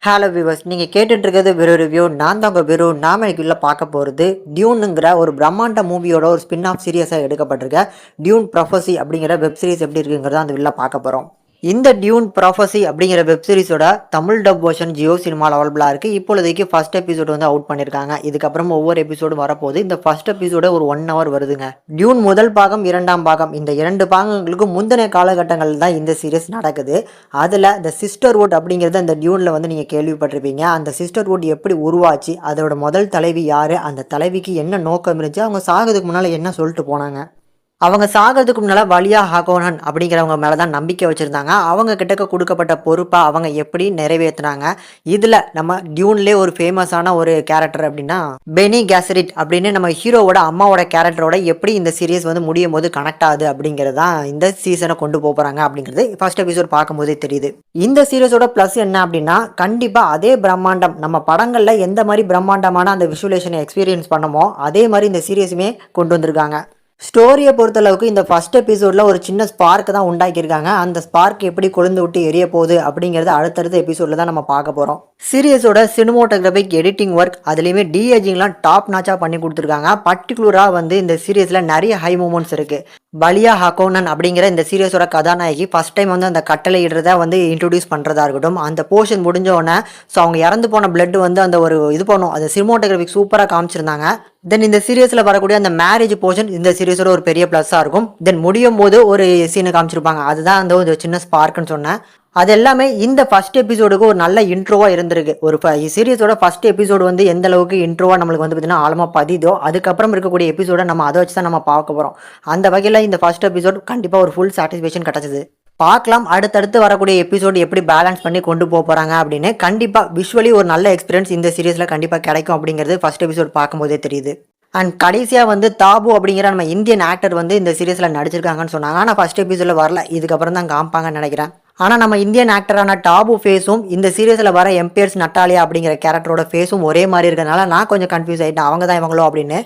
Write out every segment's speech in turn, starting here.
Hello viewers, நீங்கள் கேட்டுட்டு இருக்கிறது வெறும் ரிவ்யூ. நான் தான் உங்கள் வெறும். நாம இன்னைக்குள்ள பார்க்க போகிறது டியூனுங்கிற ஒரு பிரம்மாண்ட மூவியோட ஒரு ஸ்பின் ஆஃப் சீரியஸாக எடுக்கப்பட்டிருக்க டியூன் ப்ரொஃபஸி அப்படிங்கிற வெப் சீரிஸ் எப்படி இருக்குங்கிறத அந்த வெளில பார்க்க போகிறோம். இந்த டியூன் ப்ராஃபஸி அப்படிங்கிற வெப் சீரிஸோட தமிழ் டப் வெர்ஷன் ஜியோ சினிமாவில் அவைலபிளாக இருக்குது. இப்பொழுதைக்கு ஃபர்ஸ்ட் எபிசோடு வந்து அவுட் பண்ணியிருக்காங்க. இதுக்கப்புறம் ஒவ்வொரு எபிசோடும் வரப்போகுது. இந்த ஃபர்ஸ்ட் எபிசோட ஒரு 1 hour வருதுங்க. டியூன் முதல் பாகம், 2ஆம் பாகம், இந்த 2 பாகங்களுக்கு முந்தின காலகட்டங்களில் தான் இந்த சீரிஸ் நடக்குது. அதில் இந்த சிஸ்டர்வுட் அப்படிங்கிறத இந்த டியூனில் வந்து நீங்கள் கேள்விப்பட்டிருப்பீங்க. அந்த சிஸ்டர்வுட் எப்படி உருவாச்சு, அதோட முதல் தலைவி யார், அந்த தலைவிக்கு என்ன நோக்கம் இருந்துச்சு, அவங்க சாகிறதுக்கு முன்னால் என்ன சொல்லிட்டு போனாங்க, அவங்க சாகிறதுக்கு முன்னால் வலியா ஹகோனன் அப்படிங்கிறவங்க மேலே தான் நம்பிக்கை வச்சுருந்தாங்க. அவங்க கிட்டக்க கொடுக்கப்பட்ட பொறுப்பை அவங்க எப்படி நிறைவேற்றினாங்க. இதில் நம்ம டியூன்லேயே ஒரு ஃபேமஸான ஒரு கேரக்டர் அப்படின்னா பெனி கேசரிட் அப்படின்னு நம்ம ஹீரோவோட அம்மாவோட கேரக்டரோட எப்படி இந்த சீரியஸ் வந்து முடியும் போது கனெக்ட் ஆகுது அப்படிங்கிறது தான் இந்த சீசனை கொண்டு போகிறாங்க அப்படிங்கிறது ஃபர்ஸ்ட் எபிசோட் பார்க்கும்போதே தெரியுது. இந்த சீரியஸோட ப்ளஸ் என்ன அப்படின்னா, கண்டிப்பாக அதே பிரம்மாண்டம் நம்ம படங்களில் எந்த மாதிரி பிரம்மாண்டமான அந்த விஷுவலேஷனை எக்ஸ்பீரியன்ஸ் பண்ணமோ அதே மாதிரி இந்த சீரியஸுமே கொண்டு வந்திருக்காங்க. ஸ்டோரியை பொறுத்தளவுக்கு இந்த ஃபர்ஸ்ட் எபிசோடில் ஒரு சின்ன ஸ்பார்க் தான் உண்டாக்கியிருக்காங்க. அந்த ஸ்பார்க் எப்படி கொழுந்து விட்டு எரிய போகுது அப்படிங்கிறது அடுத்தடுத்த எபிசோடில் தான் நம்ம பார்க்க போகிறோம். சீரியஸோட சினிமோட்டோகிராஃபிக் எடிட்டிங் ஒர்க் அதுலேயுமே டிஏஜிங்லாம் டாப் நாச்சாக பண்ணி கொடுத்துருக்காங்க. பர்டிகுலராக வந்து இந்த சீரியஸில் நிறைய ஹை மூமெண்ட்ஸ் இருக்குது. வலியா ஹகோனன் அப்படிங்கிற இந்த சீரியஸோட கதாநாயகி ஃபர்ஸ்ட் டைம் வந்து அந்த கட்டளை இடுறத வந்து இன்ட்ரடியூஸ் பண்ணுறதா இருக்கட்டும், அந்த போர்ஷன் முடிஞ்ச உடனே ஸோ அவங்க இறந்து போன பிளட் வந்து அந்த ஒரு இது பண்ணும், அந்த சினிமோட்டோகிராஃபிக் சூப்பராக காமிச்சிருந்தாங்க. தென் இந்த சீரியஸில் வரக்கூடிய அந்த மேரேஜ் போர்ஷன் இந்த சீரியஸோட ஒரு பெரிய ப்ளஸ்ஸாக இருக்கும். தென் முடியும் போது ஒரு சீனை காமிச்சிருப்பாங்க, அதுதான் அந்த ஒரு சின்ன ஸ்பார்க்குன்னு சொன்னேன். அது எல்லாமே இந்த ஃபர்ஸ்ட் எபிசோடுக்கு ஒரு நல்ல இன்ட்ரோவாக இருந்திருக்கு. ஒரு சீரியஸோட ஃபர்ஸ்ட் எபிசோடு வந்து எந்த அளவுக்கு இன்ட்ரோவாக நம்மளுக்கு வந்து பார்த்தீங்கன்னா ஆழமாக பதிதோ, அதுக்கப்புறம் இருக்கக்கூடிய எபிசோட நம்ம அதை வச்சு தான் நம்ம பார்க்க போகிறோம். அந்த வகையில் இந்த ஃபர்ஸ்ட் எபிசோட் கண்டிப்பாக ஒரு ஃபுல் சாட்டிஸ்ஃபேக்ஷன் கிடச்சிது. பார்க்கலாம் அடுத்தடுத்து வரக்கூடிய எபிசோடு எப்படி பேலன்ஸ் பண்ணி கொண்டு போகிறாங்க அப்படின்னு. கண்டிப்பாக விஷுவலி ஒரு நல்ல எக்ஸ்பீரியன்ஸ் இந்த சீரியஸில் கண்டிப்பாக கிடைக்கும் அப்படிங்கிறது ஃபர்ஸ்ட் எபிசோட் பார்க்கும்போதே தெரியுது. அண்ட் கடைசியாக வந்து தாபு அப்படிங்கிற நம்ம இந்தியன் ஆக்டர் வந்து இந்த சீரியஸில் நடிச்சிருக்காங்கன்னு சொன்னாங்க. ஆனால் ஃபர்ஸ்ட் எபிசோடில் வரல, இதுக்கப்புறம் தான் காமிப்பாங்கன்னு நினைக்கிறேன். ஆனால் நம்ம இந்தியன் ஆக்டரான டாபு ஃபேஸும் இந்த சீரியஸில் வர எம்பியர்ஸ் நட்டாலியா அப்படிங்கிற கேரக்டரோட ஃபேஸும் ஒரே மாதிரி இருக்கிறதுனால நான் கொஞ்சம் கன்ஃபியூஸ் ஆகிட்டேன், அவங்க தான் இவங்களோ அப்படின்னு.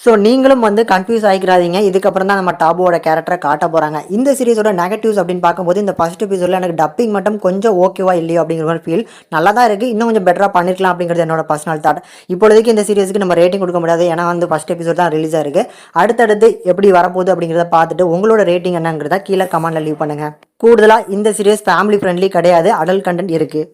ஸோ நீங்களும் வந்து கன்ஃபியூஸ் ஆகிக்கிறாதீங்க. இதுக்கப்புறம் தான் நம்ம டாபுவோட கேரக்டரை காட்ட போகிறாங்க. இந்த சீரிஸோட நெகட்டிவ்ஸ் அப்படின்னு பார்க்கும்போது இந்த ஃபர்ஸ்ட் எபிசோடில் எனக்கு டப்பிங் மட்டும் கொஞ்சம் ஓகேவா இல்லையோ அப்படிங்கிற மாதிரி ஃபீல். நல்லா தான் இருக்குது, இன்னும் கொஞ்சம் பெட்டராக பண்ணிருக்கலாம் அப்படிங்கிறது என்னோட பர்சனல் தாட். இப்போதைக்கு இந்த சீரிஸுக்கு நம்ம ரேட்டிங் கொடுக்க முடியாது, ஏன்னா வந்து ஃபர்ஸ்ட் எபிசோட் தான் ரிலீஸ் ஆயிருக்கு. அடுத்தடுத்து எப்படி வரப்போகுது அப்படிங்கிறத பார்த்துட்டு உங்களோட ரேட்டிங் என்னங்கிறத கீழே கமெண்ட்டில் லீவ் பண்ணுங்கள். கூடுதலாக இந்த சீரிஸ் ஃபேமிலி ஃப்ரெண்ட்லி கிடையாது, அடல்ட் கண்டென்ட் இருக்குது.